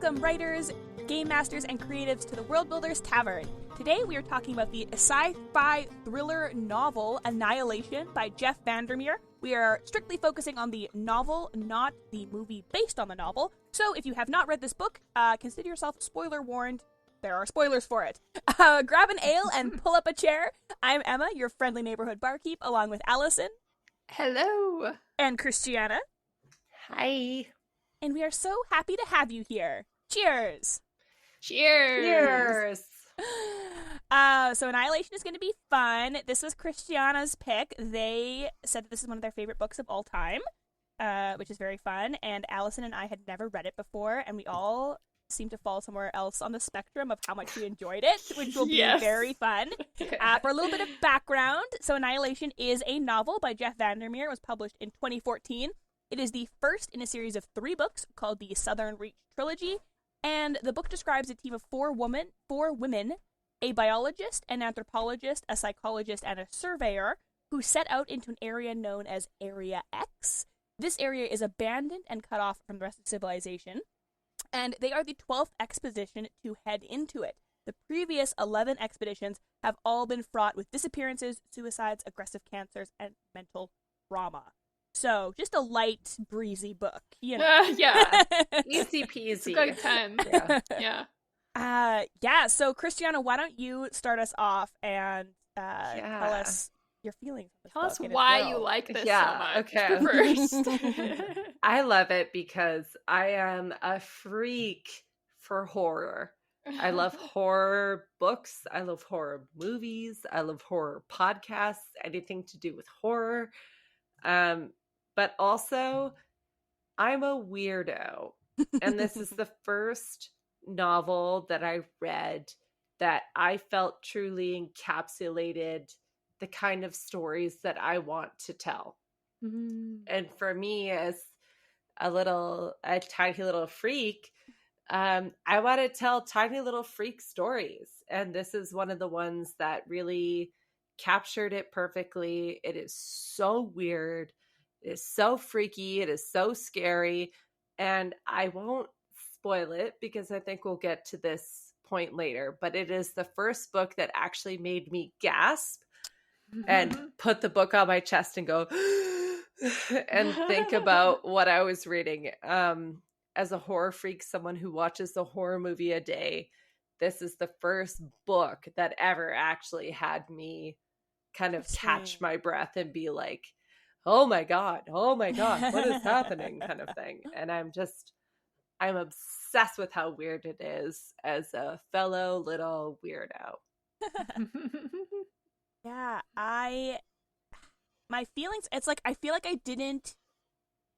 Welcome, writers, game masters, and creatives to the World Builders Tavern. Today we are talking about the sci-fi thriller novel Annihilation by Jeff VanderMeer. We are strictly focusing on the novel, not the movie based on the novel. So if you have not read this book, consider yourself spoiler warned. There are spoilers for it. Grab an ale and pull up a chair. I'm Emma, your friendly neighborhood barkeep, along with Allison. Hello. And Christiana. Hi. And we are so happy to have you here. Cheers! Cheers! So Annihilation is going to be fun. This was Christiana's pick. They said that this is one of their favorite books of all time, which is very fun. And Allison and I had never read it before, and we all seem to fall somewhere else on the spectrum of how much we enjoyed it, which will be very fun. For a little bit of background, so Annihilation is a novel by Jeff VanderMeer. It was published in 2014. It is the first in a series of 3 books called the Southern Reach Trilogy, and the book describes a team of 4 women, a biologist, an anthropologist, a psychologist, and a surveyor, who set out into an area known as Area X. This area is abandoned and cut off from the rest of civilization, and they are the 12th expedition to head into it. The previous 11 expeditions have all been fraught with disappearances, suicides, aggressive cancers, and mental trauma. So, just a light, breezy book, you know. Yeah. Easy peasy. It's a good time. Yeah. So, Christiana, why don't you start us off and tell us your feelings on this Tell us book why you like this so much first. I love it because I am a freak for horror. I love horror books. I love horror movies. I love horror podcasts, anything to do with horror. But also, I'm a weirdo. And this is the first novel that I read that I felt truly encapsulated the kind of stories that I want to tell. Mm-hmm. And for me, as a tiny little freak, I want to tell tiny little freak stories. And this is one of the ones that really captured it perfectly. It is so weird. It is so freaky. It is so scary. And I won't spoil it because I think we'll get to this point later. But it is the first book that actually made me gasp and put the book on my chest and go and think about what I was reading. As a horror freak, someone who watches a horror movie a day, this is the first book that ever actually had me kind of catch my breath and be like, oh my God, what is happening kind of thing. And I'm obsessed with how weird it is as a fellow little weirdo. Yeah, my feelings, it's like, I feel like I didn't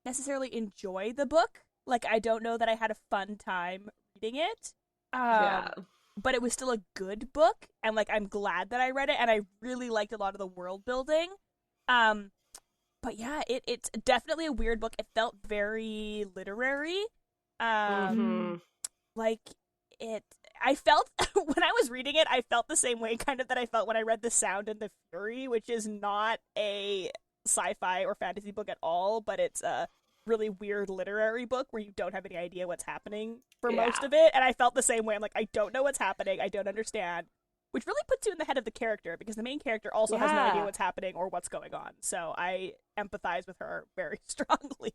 necessarily enjoy the book. Like, I don't know that I had a fun time reading it. But it was still a good book, and like, I'm glad that I read it, and I really liked a lot of the world building. But yeah, it's definitely a weird book. It felt very literary. Like, I felt, when I was reading it, I felt the same way kind of that I felt when I read The Sound and the Fury, which is not a sci-fi or fantasy book at all, but it's a really weird literary book where you don't have any idea what's happening for most of it. And I felt the same way. I'm like, I don't know what's happening. I don't understand. Which really puts you in the head of the character, because the main character also has no idea what's happening or what's going on. So I empathize with her very strongly.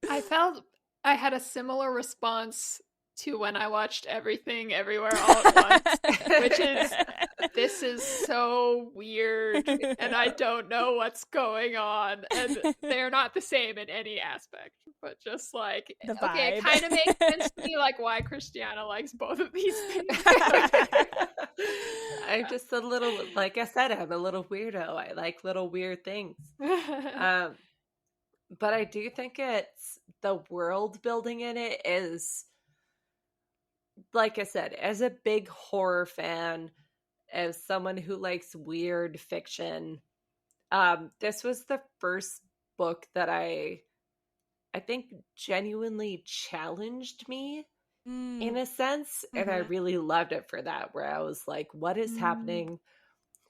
I felt I had a similar response to when I watched Everything Everywhere All at Once, which is, this is so weird, and I don't know what's going on, and they're not the same in any aspect, but just like, okay, it kind of makes sense to me, like, why Christiana likes both of these things. I'm just a little, like I said, I'm a little weirdo. I like little weird things. But I do think it's, the world building in it is, like I said, as a big horror fan, as someone who likes weird fiction, this was the first book that I think genuinely challenged me in a sense. And I really loved it for that, where I was like, what is happening?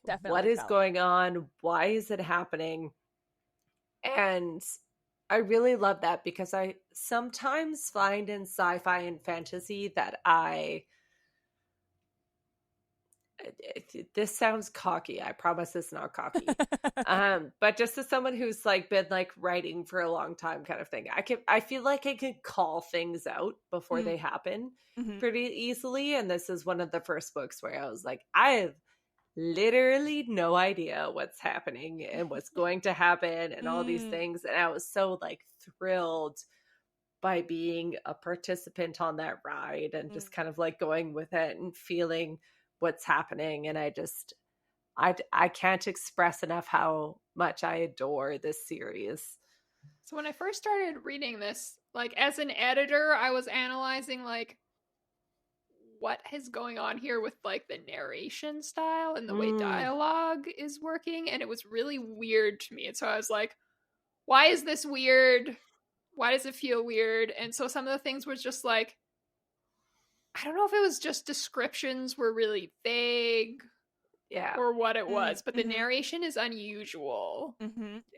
Definitely what is going on? Why is it happening? And I really love that because I sometimes find in sci-fi and fantasy that this sounds cocky. I promise it's not cocky. But just as someone who's like been like writing for a long time kind of thing, I feel like I could call things out before they happen pretty easily. And this is one of the first books where I was like, I have literally no idea what's happening and what's going to happen and all these things. And I was so like thrilled by being a participant on that ride and just kind of like going with it and feeling what's happening. And I can't express enough how much I adore this series. So when I first started reading this, like as an editor, I was analyzing like what is going on here with like the narration style and the way dialogue is working, and it was really weird to me. And so I was like, why is this weird? Why does it feel weird? And so some of the things was just like, I don't know if it was just descriptions were really vague, or what it was, but the narration is unusual.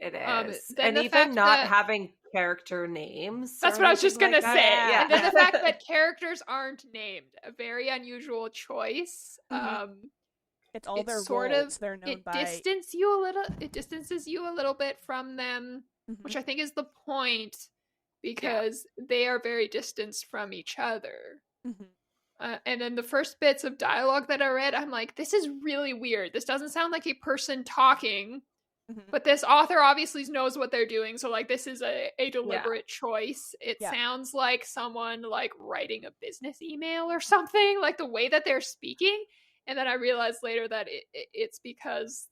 It is. And even not having character names. That's what I was just going to say. Yeah. And then the fact that characters aren't named, a very unusual choice. It's all their sort roles of, they're known it by. distances you a little bit from them, which I think is the point, because they are very distanced from each other. And then the first bits of dialogue that I read, I'm like, this is really weird. This doesn't sound like a person talking, but this author obviously knows what they're doing. So like, this is a deliberate choice. It sounds like someone like writing a business email or something, like the way that they're speaking. And then I realized later that it's because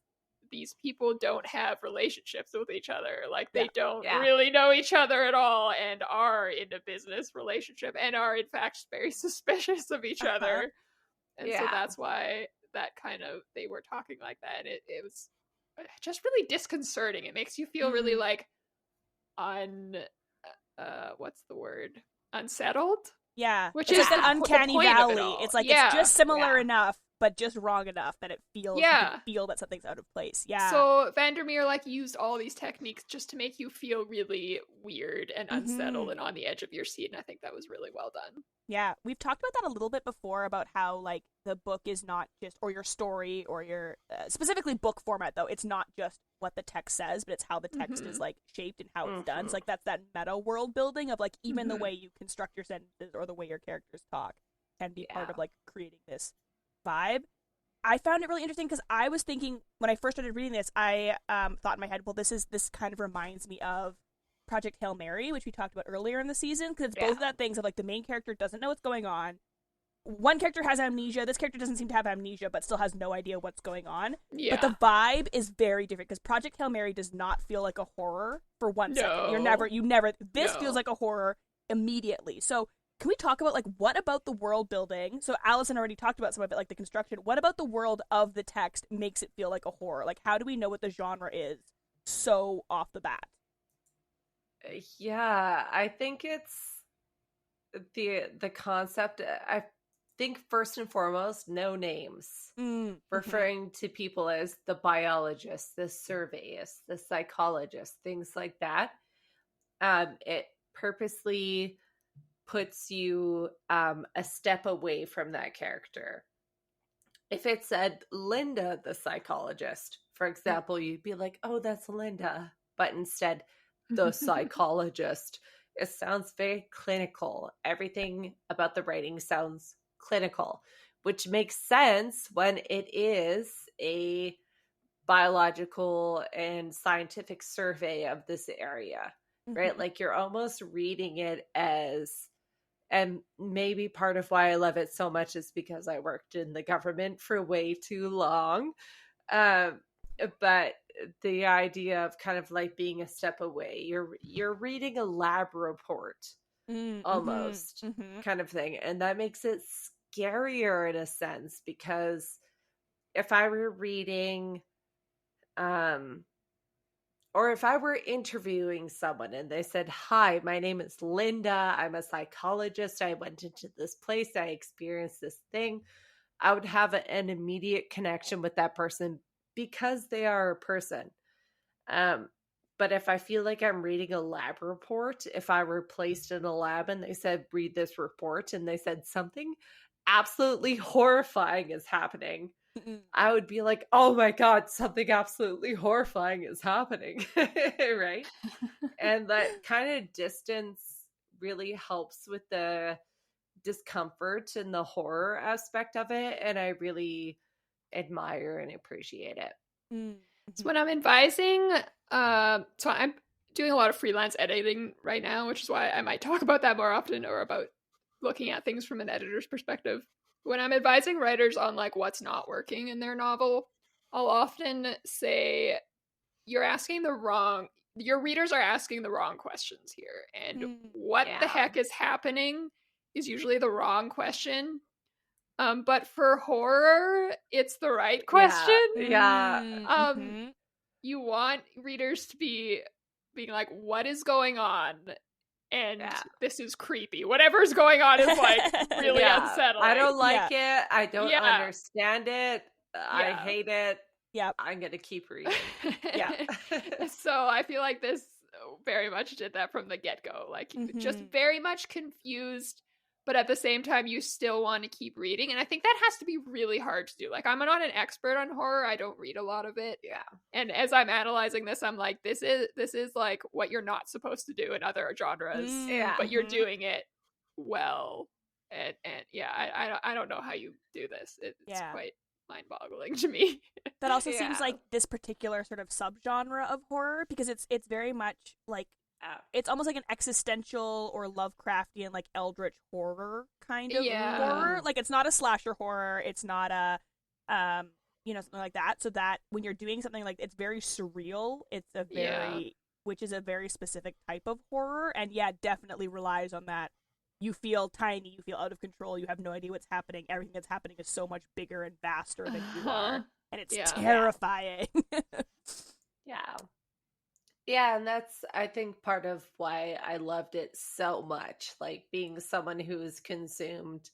these people don't have relationships with each other. Like they don't really know each other at all and are in a business relationship and are in fact very suspicious of each other. And so that's why that kind of, they were talking like that. And it was just really disconcerting. It makes you feel really like what's the word? Unsettled? Yeah. Which it's is like an uncanny valley. It's like it's just similar enough, but just wrong enough that it feels you can feel that something's out of place. Yeah. So VanderMeer like used all these techniques just to make you feel really weird and unsettled and on the edge of your seat, and I think that was really well done. Yeah, we've talked about that a little bit before about how like the book is not just, or your story or your specifically book format though, it's not just what the text says, but it's how the text is like shaped and how it's done. So like that's that meta world building of like even the way you construct your sentences or the way your characters talk can be part of like creating this vibe. I found it really interesting because I was thinking when I first started reading this, I thought in my head, well, this kind of reminds me of Project Hail Mary, which we talked about earlier in the season, because it's both of that things of like the main character doesn't know what's going on. One character has amnesia. This character doesn't seem to have amnesia, but still has no idea what's going on. Yeah. But the vibe is very different because Project Hail Mary does not feel like a horror for 1 second. You never. This feels like a horror immediately. So can we talk about like what about the world building? So Allison already talked about some of it, like the construction. What about the world of the text makes it feel like a horror? Like how do we know what the genre is so off the bat? Yeah, I think it's the concept. I think first and foremost, no names, referring to people as the biologist, the surveyist, the psychologist, things like that. It purposely puts you a step away from that character. If it said Linda, the psychologist, for example, you'd be like, oh, that's Linda. But instead, the psychologist, it sounds very clinical. Everything about the writing sounds clinical, which makes sense when it is a biological and scientific survey of this area, right? Like you're almost reading it as, and maybe part of why I love it so much is because I worked in the government for way too long. But the idea of kind of like being a step away, you're reading a lab report almost kind of thing. And that makes it scarier in a sense, because if I were reading, or if I were interviewing someone and they said, hi, my name is Linda, I'm a psychologist, I went into this place, I experienced this thing, I would have an immediate connection with that person because they are a person. But if I feel like I'm reading a lab report, if I were placed in a lab and they said, read this report, and they said something absolutely horrifying is happening, I would be like, oh my God, something absolutely horrifying is happening. Right? And that kind of distance really helps with the discomfort and the horror aspect of it. And I really admire and appreciate it. So when I'm advising, so I'm doing a lot of freelance editing right now, which is why I might talk about that more often, or about looking at things from an editor's perspective. When I'm advising writers on like what's not working in their novel, I'll often say your readers are asking the wrong questions here, and what the heck is happening is usually the wrong question. But for horror, it's the right question. Yeah. You want readers to be being like, what is going on? And this is creepy. Whatever's going on is like really unsettling. I don't like it. I don't understand it. I hate it. Yeah. I'm going to keep reading. So I feel like this very much did that from the get-go. Like just very much confused, but at the same time you still want to keep reading. And I think that has to be really hard to do. Like I'm not an expert on horror. I don't read a lot of it. Yeah. And as I'm analyzing this, I'm like, this is like what you're not supposed to do in other genres. But you're doing it well. And I don't know how you do this. It's quite mind-boggling to me. That also seems like this particular sort of subgenre of horror, because it's very much like it's almost like an existential or Lovecraftian, like eldritch horror kind of horror. Like it's not a slasher horror, it's not a something like that. So that when you're doing something like, it's very surreal, it's a very which is a very specific type of horror, and definitely relies on that. You feel tiny, you feel out of control, you have no idea what's happening. Everything that's happening is so much bigger and vaster than you are. And it's terrifying. Yeah, and that's, I think, part of why I loved it so much. Like, being someone who's consumed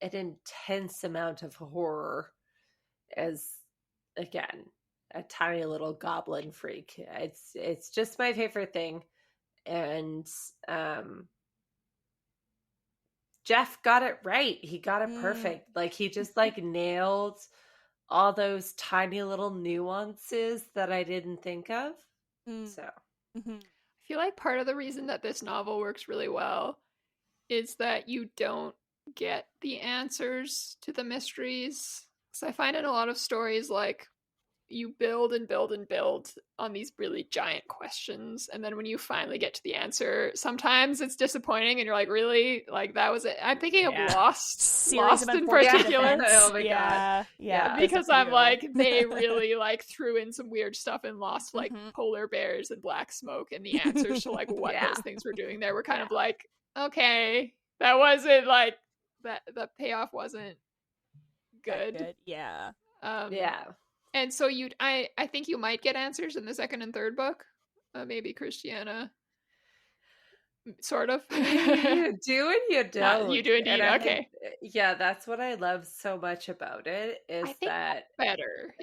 an intense amount of horror as, again, a tiny little goblin freak. It's just my favorite thing. And Jeff got it right. He got it perfect. Like, he just like nailed all those tiny little nuances that I didn't think of. So I feel like part of the reason that this novel works really well is that you don't get the answers to the mysteries. So I find in a lot of stories, like, you build and build and build on these really giant questions, and then when you finally get to the answer, sometimes it's disappointing and you're like, really? Like, that was it? I'm thinking of Lost in particular. Oh my god. Yeah, because I'm like, they really like threw in some weird stuff in Lost, like polar bears and black smoke, and the answers to like what those things were doing there were kind of like, okay, that wasn't like that, the payoff wasn't good. And so I think you might get answers in the second and third book. Maybe Christiana. Sort of. You do and you don't. You do indeed. Okay. That's what I love so much about it, is I think that better.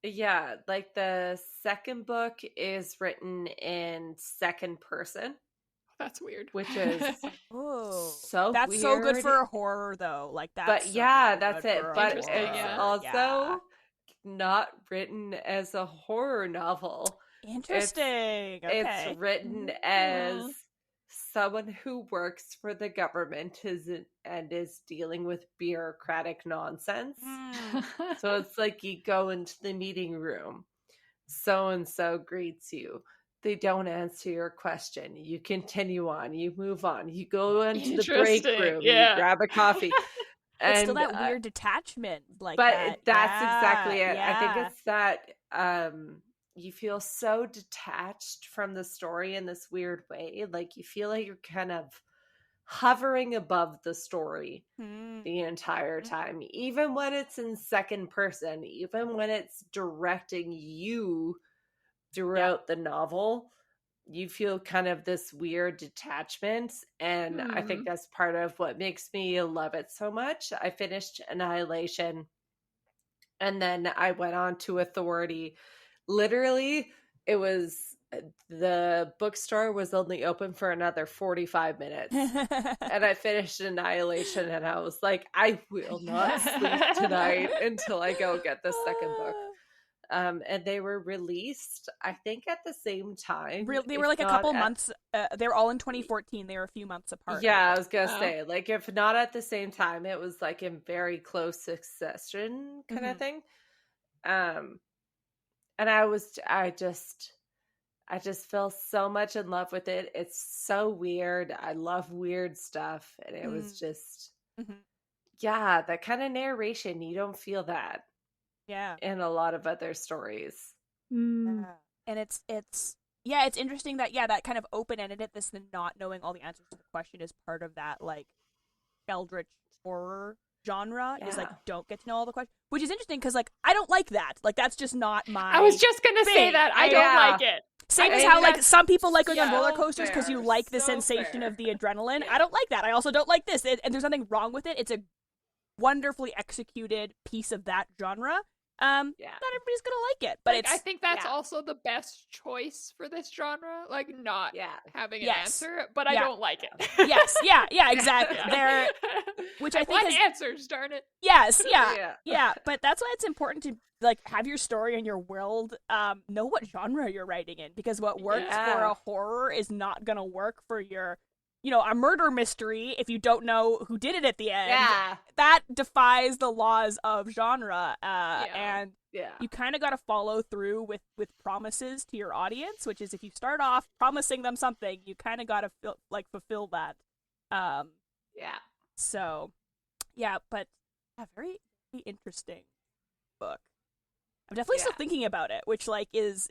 Yeah, like the second book is written in second person. That's weird. Which is so that's weird. so good for a horror though. Like that. But that's it. But it's also not written as a horror novel. Interesting. It's written as someone who works for the government and is dealing with bureaucratic nonsense. So it's like, you go into the meeting room, so and so greets you, they don't answer your question, you continue on, you move on, you go into the break room, you grab a coffee. It's still that weird detachment, like but that. That's exactly it. I think it's that you feel so detached from the story in this weird way. Like, you feel like you're kind of hovering above the story the entire time, even when it's in second person, even when it's directing you throughout the novel. You feel kind of this weird detachment, and I think that's part of what makes me love it so much. I finished Annihilation, and then I went on to Authority. Literally, it was the bookstore was only open for another 45 minutes. And I finished Annihilation, and I was like, I will not sleep tonight until I go get the second book. And they were released, I think, at the same time. They were like a couple months. They were all in 2014. They were a few months apart. Yeah, I was gonna say, like, if not at the same time, it was like in very close succession kind of thing. And I just fell so much in love with it. It's so weird. I love weird stuff, and it was just, yeah, that kind of narration. You don't feel that. Yeah. In a lot of other stories. And it's interesting that, that kind of open-ended this, the not knowing all the answers to the question is part of that, like, eldritch horror genre, is like, don't get to know all the questions, which is interesting because, like, I don't like that. Like, that's just not my I was just gonna say that. I don't like it. Same as how, like, some people like going on roller coasters because you like the sensation of the adrenaline. I don't like that. I also don't like this. And there's nothing wrong with it. It's a wonderfully executed piece of that genre. Not everybody's gonna like it, but like, I think that's also the best choice for this genre. Like, not having an answer, but I don't like it. Yes, exactly. There, which I think answers, darn it. Yes, but that's why it's important to, like, have your story and your world, know what genre you're writing in, because what works for a horror is not gonna work for your, a murder mystery if you don't know who did it at the end. Yeah. That defies the laws of genre. And you kind of got to follow through with promises to your audience, which is if you start off promising them something, you kind of got to fulfill that. So, but a very, very interesting book. I'm definitely still thinking about it, which, like, is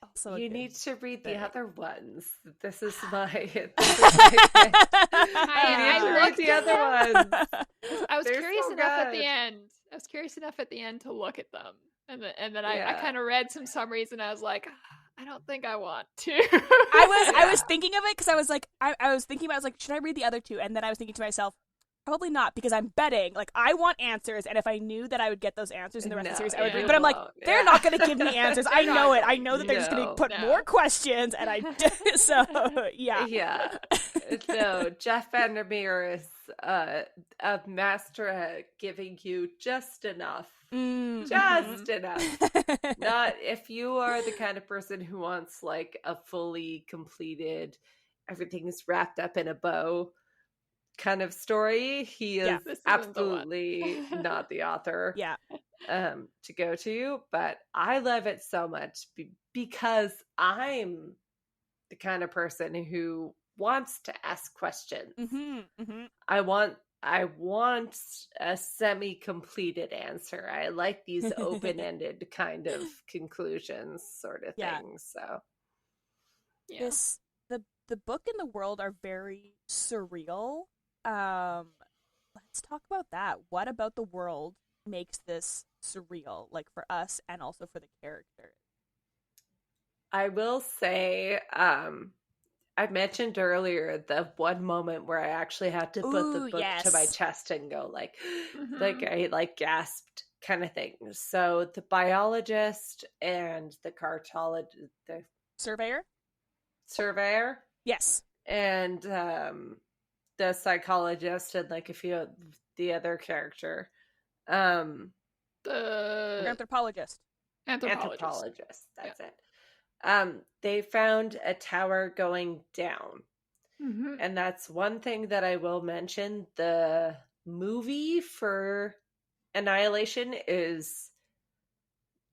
also you need to read the other ones. This is my thing. I looked the other ones. I was curious enough at the end. I was curious enough at the end to look at them, and then I kind of read some summaries, and I was like, I don't think I want to. I was thinking of it because I was like, I was thinking about, I was like, should I read the other two? And then I was thinking to myself, probably not, because I'm betting, like, I want answers, and if I knew that I would get those answers in the rest of the series, I would read. But I'm like, they're not going to give me answers. I know it. I know that they're just going to put more questions, and so, Yeah. So, Jeff VanderMeer is a master at giving you just enough. Just enough. Not if you are the kind of person who wants, like, a fully completed, everything is wrapped up in a bow kind of story. He is absolutely not the author to go to, but I love it so much because I'm the kind of person who wants to ask questions. I want a semi-completed answer. I like these open-ended kind of conclusions sort of things. So the book and the world are very surreal. Let's talk about that. What about the world makes this surreal, like, for us and also for the characters? I will say, I mentioned earlier the one moment where I actually had to put the book to my chest and go, like, like I, like, gasped kind of thing. So the biologist and the cartologist, the surveyor, yes, and the psychologist and, like, a few of the other character, the anthropologist. That's it. They found a tower going down, and that's one thing that I will mention. The movie for Annihilation is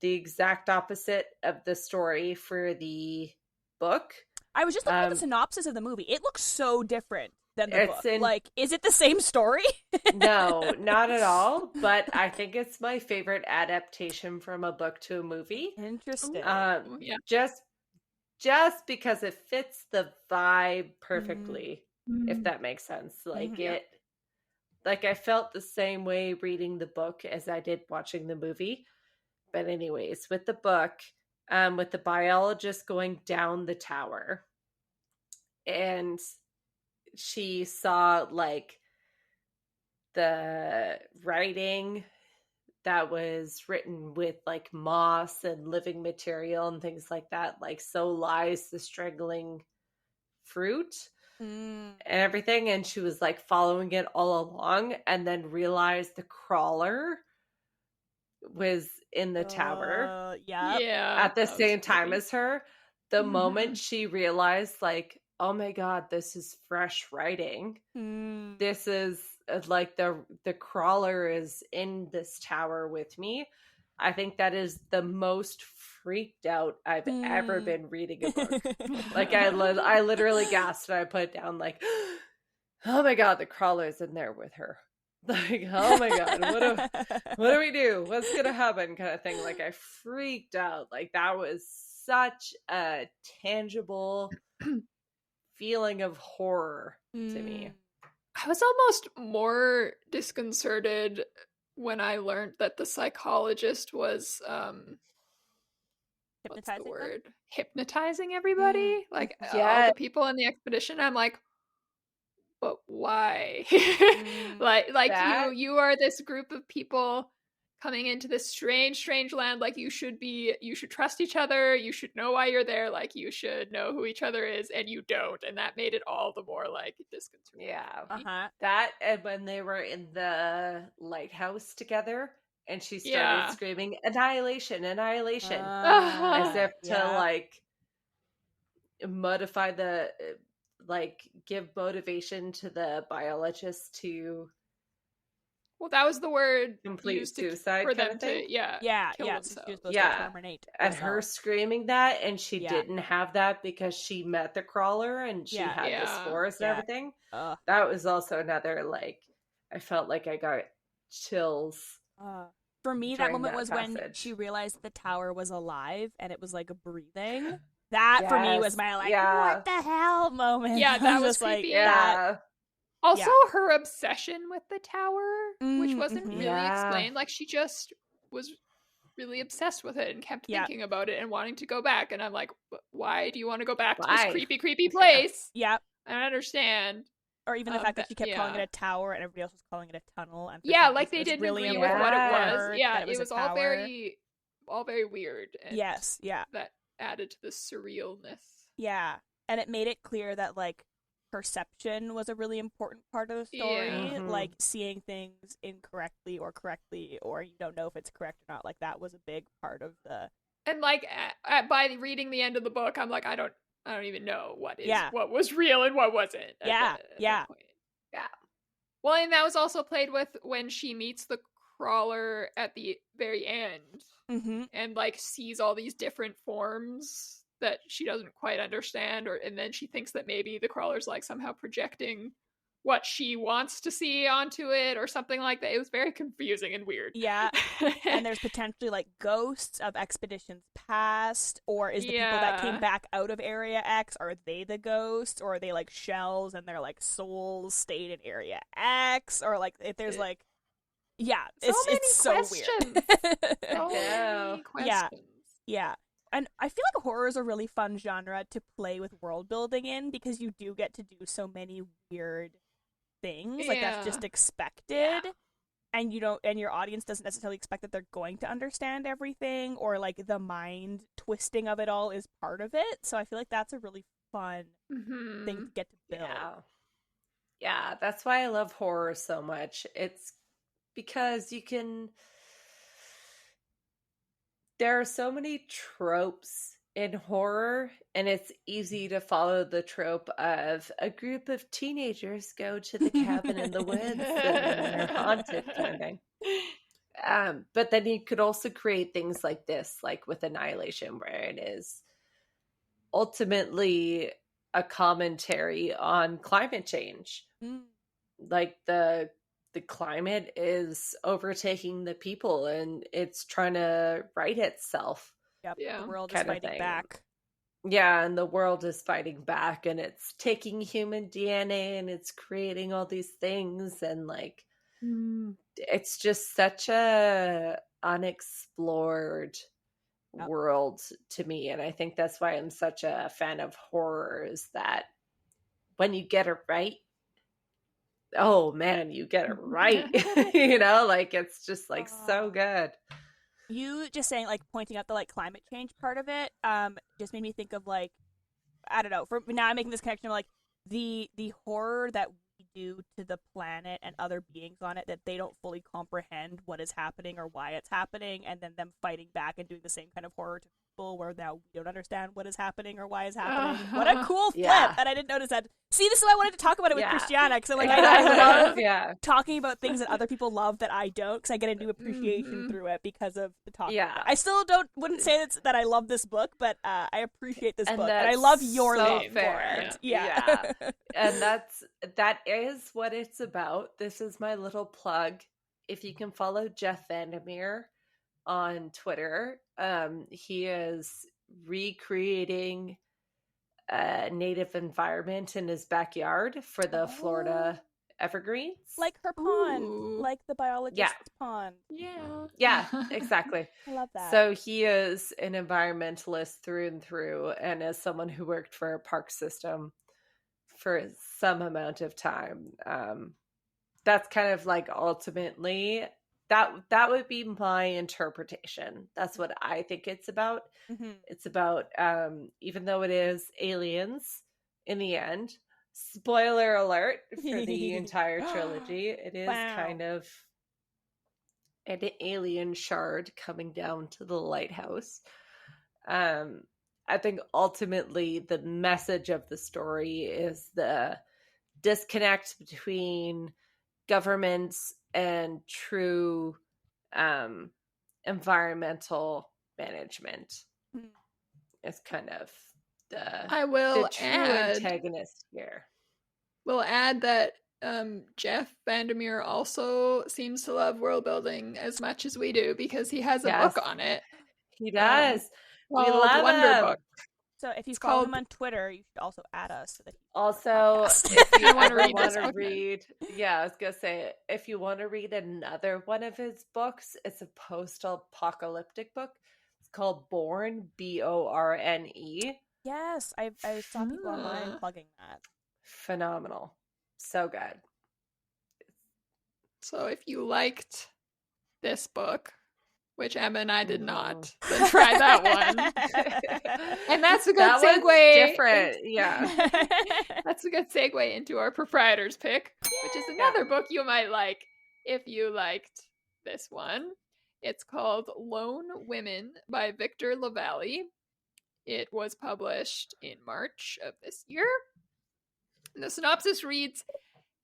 the exact opposite of the story for the book. I was just looking at the synopsis of the movie. It looks so different than the book. Like, is it the same story? No, not at all. But I think it's my favorite adaptation from a book to a movie. Interesting. Just because it fits the vibe perfectly, if that makes sense. Like, like, I felt the same way reading the book as I did watching the movie. But anyways, with the book, with the biologist going down the tower, and she saw, like, the writing that was written with like moss and living material and things like that. Like, so lies the strangling fruit and everything. And she was like following it all along, and then realized the crawler was in the tower Yeah. at the that was same time creepy. as her. The moment she realized, like, oh my god, this is fresh writing. This is like the crawler is in this tower with me. I think that is the most freaked out I've ever been reading a book. Like, I literally gasped and I put it down like, oh my god, the crawler's in there with her. Like, oh my god, what do we do? What's gonna happen? Kind of thing. Like, I freaked out. Like, that was such a tangible feeling of horror to me. I was almost more disconcerted when I learned that the psychologist was what's the word? Hypnotizing everybody. Like all the people in the expedition. I'm like, but why? like you are this group of people coming into this strange land. Like, you should trust each other, you should know why you're there, like you should know who each other is, and you don't, and that made it all the more like disconcerting. That, and when they were in the lighthouse together and she started screaming annihilation as if to like modify the like give motivation to the biologist to that was the word complete suicide for kind them of thing. Kill themselves. Terminate and her screaming that, and she didn't have that because she met the crawler and she had the spores and everything. That was also another, like, I felt like I got chills. For me, that moment was when she realized the tower was alive and it was like breathing. That for me was my like, what the hell moment. Yeah, that was just creepy. Like that. Also, her obsession with the tower, which wasn't really explained. Like, she just was really obsessed with it and kept thinking about it and wanting to go back. And I'm like, why do you want to go back to this creepy place? Yeah. I don't understand. Or even the fact that she kept calling it a tower and everybody else was calling it a tunnel. And like they didn't agree with what it was. Yeah, it was all very weird. And that added to the surrealness. Yeah. And it made it clear that, like, perception was a really important part of the story. Like, seeing things incorrectly or correctly, or you don't know if it's correct or not. Like, that was a big part of the. And like by reading the end of the book, I'm like, I don't even know what was real and what wasn't. At that point. Well, and that was also played with when she meets the crawler at the very end, and like sees all these different forms that she doesn't quite understand, and then she thinks that maybe the crawler's like somehow projecting what she wants to see onto it or something like that. It was very confusing and weird. Yeah. And there's potentially like ghosts of expeditions past, or is the people that came back out of Area X, are they the ghosts, or are they like shells and their like souls stayed in Area X, or like if there's like it's so weird. So many questions. Yeah. And I feel like horror is a really fun genre to play with world building in, because you do get to do so many weird things. Like, that's just expected. And you don't, and your audience doesn't necessarily expect that they're going to understand everything, or like the mind twisting of it all is part of it. So I feel like that's a really fun thing to get to build. Yeah, that's why I love horror so much. It's because there are so many tropes in horror, and it's easy to follow the trope of a group of teenagers go to the cabin in the woods and they're haunted kind of thing. But then you could also create things like this, like with Annihilation, where it is ultimately a commentary on climate change. Like the climate is overtaking the people and it's trying to right itself. The world is fighting back. Yeah, and the world is fighting back, and it's taking human DNA and it's creating all these things, and like it's just such a unexplored world to me. And I think that's why I'm such a fan of horror, is that when you get it right, oh man, you get it right. You know, like it's just like so good. You just saying, like, pointing out the, like, climate change part of it, just made me think of, like, I don't know, for now I'm making this connection of, like, the horror that we do to the planet and other beings on it, that they don't fully comprehend what is happening or why it's happening, and then them fighting back and doing the same kind of horror to people where now we don't understand what is happening or why it's happening. What a cool flip! Yeah. And I didn't notice that. See, this is why I wanted to talk about it with Yeah. Christiana, because like, I I love yeah. talking about things that other people love that I don't, because I get a new appreciation through it because of the talk. Yeah. I still wouldn't say that I love this book, but I appreciate this book, and I that's love your so love fair. for it. Yeah. And that is what it's about. This is my little plug. If you can follow Jeff VanderMeer on Twitter, he is recreating a native environment in his backyard for the Florida evergreens. Like her pond, Ooh. like the biologist's pond. Yeah, exactly. I love that. So he is an environmentalist through and through, and as someone who worked for a park system for some amount of time, that's kind of like ultimately that would be my interpretation. That's what I think it's about. It's about, even though it is aliens in the end, spoiler alert for the entire trilogy, it is kind of an alien shard coming down to the lighthouse. I think ultimately the message of the story is the disconnect between governments and true environmental management is kind of the true antagonist here. We'll add that Jeff VanderMeer also seems to love world building as much as we do, because he has a book on it. He does. We called love Wonder him. Book. So if you follow him on Twitter, you should also add us. So that also, if you wanna ever read want this to book, read, yeah, I was gonna say, if you want to read another one of his books, it's a post-apocalyptic book. It's called Born, Borne. Yes, I saw people online plugging that. Phenomenal, so good. So if you liked this book, which Emma and I did not, then try that one. And that's a good segue. Different, yeah. That's a good segue into our proprietor's pick, which is another book you might like if you liked this one. It's called Lone Women by Victor LaValle. It was published in March of this year. And the synopsis reads,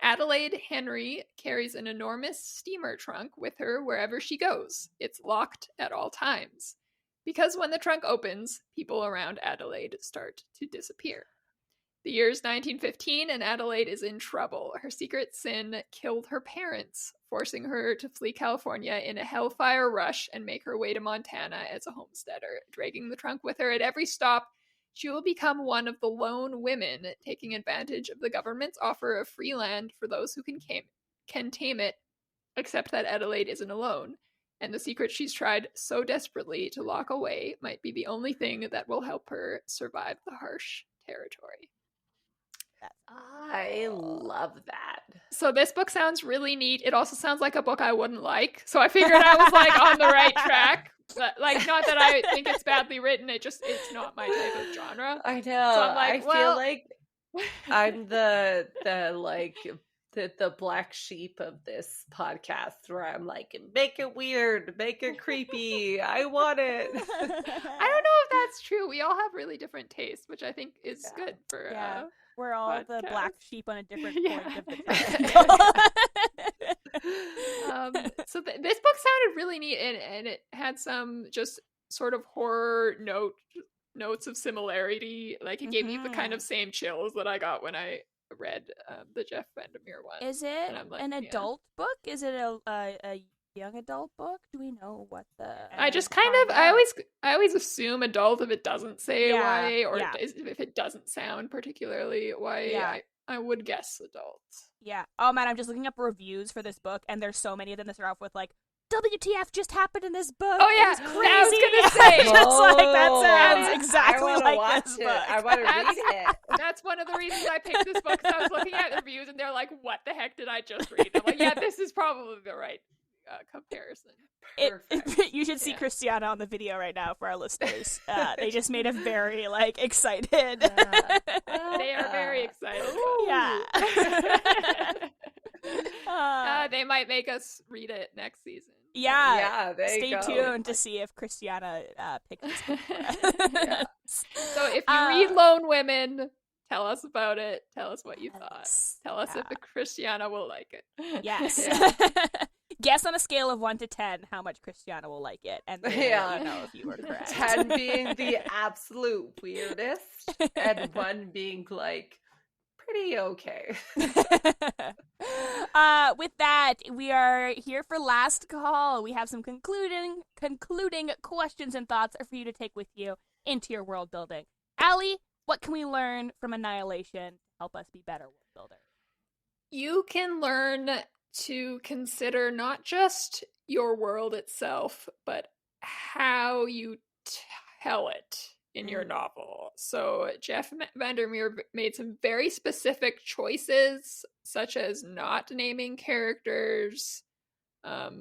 Adelaide Henry carries an enormous steamer trunk with her wherever she goes. It's locked at all times. Because when the trunk opens, people around Adelaide start to disappear. The year is 1915 and Adelaide is in trouble. Her secret sin killed her parents, forcing her to flee California in a hellfire rush and make her way to Montana as a homesteader. Dragging the trunk with her at every stop, she will become one of the lone women, taking advantage of the government's offer of free land for those who can tame it, except that Adelaide isn't alone, and the secret she's tried so desperately to lock away might be the only thing that will help her survive the harsh territory. I love that. So this book sounds really neat. It also sounds like a book I wouldn't like, so I figured I was like on the right track. But, like, not that I think it's badly written, it's not my type of genre. I know. So I'm like, I feel like I'm the black sheep of this podcast, where I'm like, make it weird, make it creepy. I want it. I don't know if that's true. We all have really different tastes, which I think is good for we're all podcast. The black sheep on a different point of the So this book sounded really neat, and it had some just sort of horror notes of similarity. Like, it gave me the kind of same chills that I got when I read the Jeff VanderMeer one. Is it an adult book? Is it a young adult book? Do we know what the? I just kind of I always assume adult if it doesn't say why, or if it doesn't sound particularly why. I would guess adult. Yeah. Oh man, I'm just looking up reviews for this book, and there's so many of them that start off with like, WTF just happened in this book? Oh yeah, it was I was crazy. gonna say. Just like that sounds I exactly wanna like watch this it. book. I want to read it. That's one of the reasons I picked this book, because I was looking at the reviews and they're like, what the heck did I just read? I'm like, yeah, this is probably the right comparison. Perfect. You should see Yeah. Christiana on the video right now for our listeners. They just made a very excited. They are very excited. Yeah. They might make us read it next season. Yeah. Yeah, there Stay you go. tuned to see if Christiana picked this book for us. Yeah. So if you read Lone Women, tell us about it. Tell us what you thought. Yes. Tell us if the Christiana will like it. Yes. Yeah. Guess on a scale of 1 to 10 how much Christiana will like it, and then Yeah. let you know if you were correct. 10 being the absolute weirdest, and 1 being pretty okay. With that, we are here for last call. We have some concluding questions and thoughts for you to take with you into your world building. Allie, what can we learn from Annihilation to help us be better world builders? You can learn to consider not just your world itself, but how you tell it in your novel. So Jeff VanderMeer made some very specific choices, such as not naming characters,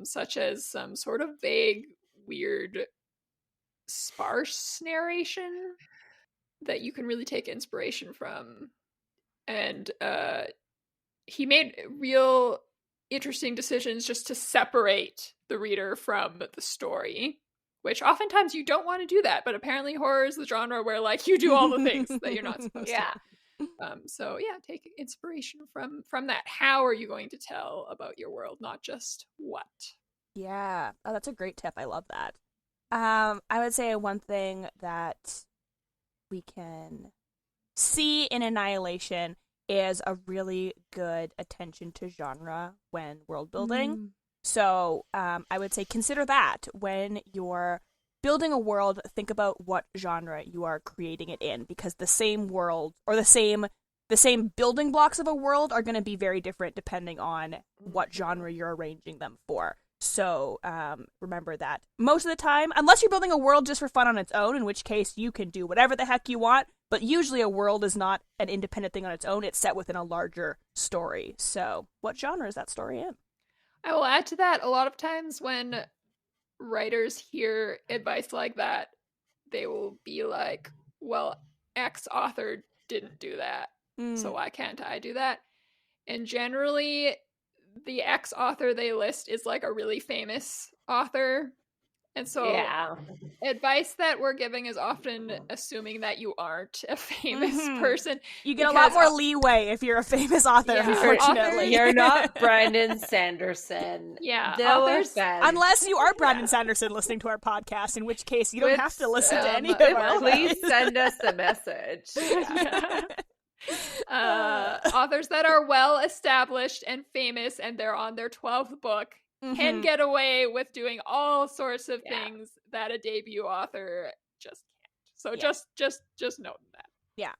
such as some sort of vague, weird, sparse narration that you can really take inspiration from. And he made real interesting decisions just to separate the reader from the story, which oftentimes you don't want to do that, but apparently horror is the genre where you do all the things that you're not supposed Yeah. to. So yeah, take inspiration from that. How are you going to tell about your world, not just what? Yeah. Oh, that's a great tip. I love that. I would say one thing that we can see in Annihilation is a really good attention to genre when world building. So I would say consider that when you're building a world. Think about what genre you are creating it in, because the same world or the same building blocks of a world are going to be very different depending on what genre you're arranging them for. So remember that most of the time, unless you're building a world just for fun on its own, in which case you can do whatever the heck you want, but usually a world is not an independent thing on its own. It's set within a larger story. So what genre is that story in? I will add to that, a lot of times when writers hear advice like that, they will be like, well, X author didn't do that, so why can't I do that? And generally, the X author they list is a really famous author. And so Yeah. advice that we're giving is often assuming that you aren't a famous person. You get a lot more leeway if you're a famous author, Yeah. unfortunately. You're not Brandon Sanderson. Yeah, No authors- offense. Unless you are Brandon Sanderson listening to our podcast, in which case you don't have to listen to any of our Please advice. send us a message. authors that are well established and famous and they're on their 12th book can get away with doing all sorts of things that a debut author just can't. So just note that. Yeah.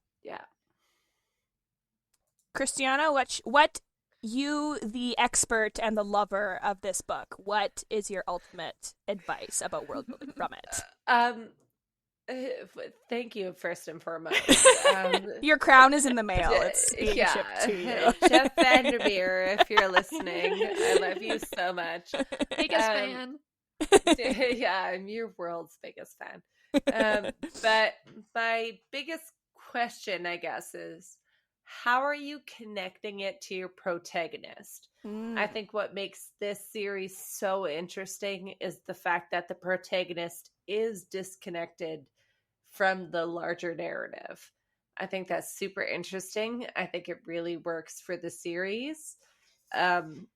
Christiana, what you, the expert and the lover of this book, what is your ultimate advice about world building from it? Thank you, first and foremost. Your crown is in the mail. It's being shipped to you. Jeff VanderMeer, if you're listening, I love you so much. Biggest fan. Yeah, I'm your world's biggest fan. But my biggest question, I guess, is how are you connecting it to your protagonist? I think what makes this series so interesting is the fact that the protagonist is disconnected from the larger narrative. I think that's super interesting. I think it really works for the series.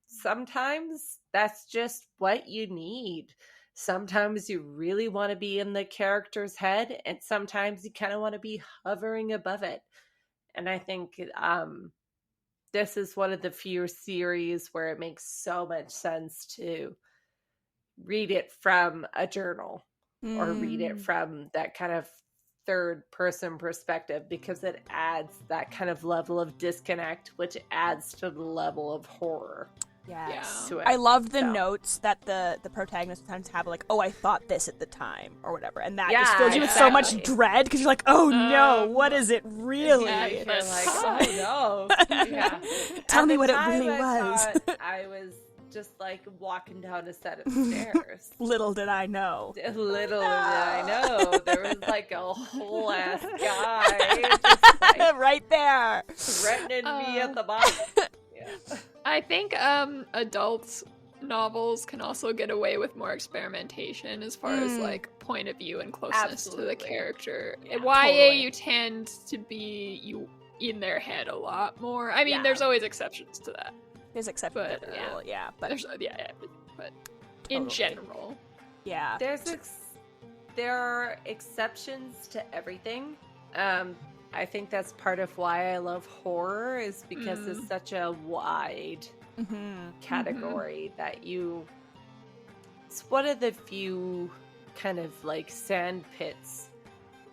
Sometimes that's just what you need. Sometimes you really want to be in the character's head, and sometimes you kind of want to be hovering above it. And I think this is one of the few series where it makes so much sense to read it from a journal or read it from that kind of third person perspective, because it adds that kind of level of disconnect, which adds to the level of horror. Yes. to it. I love the So. notes that the protagonists sometimes have, like, oh, I thought this at the time, or whatever. And that Yeah, just fills you with so much exactly. dread, because you're like, oh no, what is it really? Yeah, You're but like, hi. oh no. Yeah. Tell At me the what it time, really I was. thought I was just like walking down a set of stairs. Little did I know. Little did I know there was like a whole ass guy just like Right there. threatening me at the bottom. Yeah. I think adult novels can also get away with more experimentation as far as like point of view and closeness to the Absolutely. character. Yeah, YA totally. you tend to be you in their head a lot more. I mean, Yeah. there's always exceptions to that. There's exceptions But, to the rule, yeah. But There's but in Totally. general. yeah. There are exceptions to everything. I think that's part of why I love horror, is because it's such a wide category that it's one of the few kind of like sand pits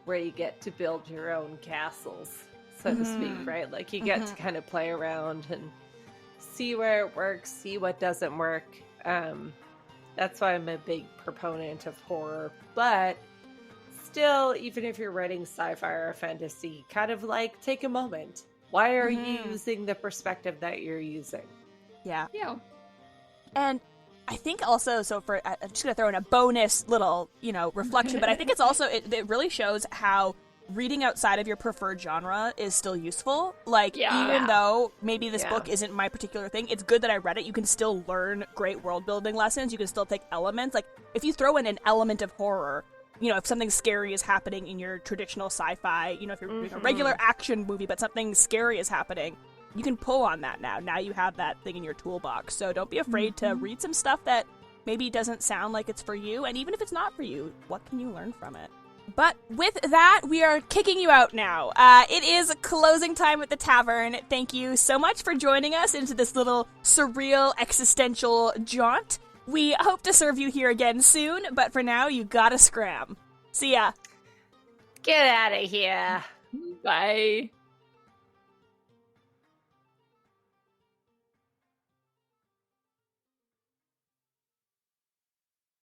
where you get to build your own castles, so to speak, right? Like you get to kind of play around and see where it works, see what doesn't work. That's why I'm a big proponent of horror. But still, even if you're writing sci-fi or fantasy, kind of like take a moment. Why are you using the perspective that you're using? Yeah. Yeah. And I think also, so I'm just going to throw in a bonus little, reflection, but I think it's also, it really shows how reading outside of your preferred genre is still useful. Like, even though maybe this book isn't my particular thing, it's good that I read it. You can still learn great world building lessons. You can still take elements. Like, if you throw in an element of horror, if something scary is happening in your traditional sci-fi, if you're doing a regular action movie, but something scary is happening, you can pull on that now. Now you have that thing in your toolbox. So don't be afraid to read some stuff that maybe doesn't sound like it's for you. And even if it's not for you, what can you learn from it? But with that, we are kicking you out now. It is closing time at the tavern. Thank you so much for joining us into this little surreal existential jaunt. We hope to serve you here again soon, but for now, you gotta scram. See ya. Get out of here. Bye.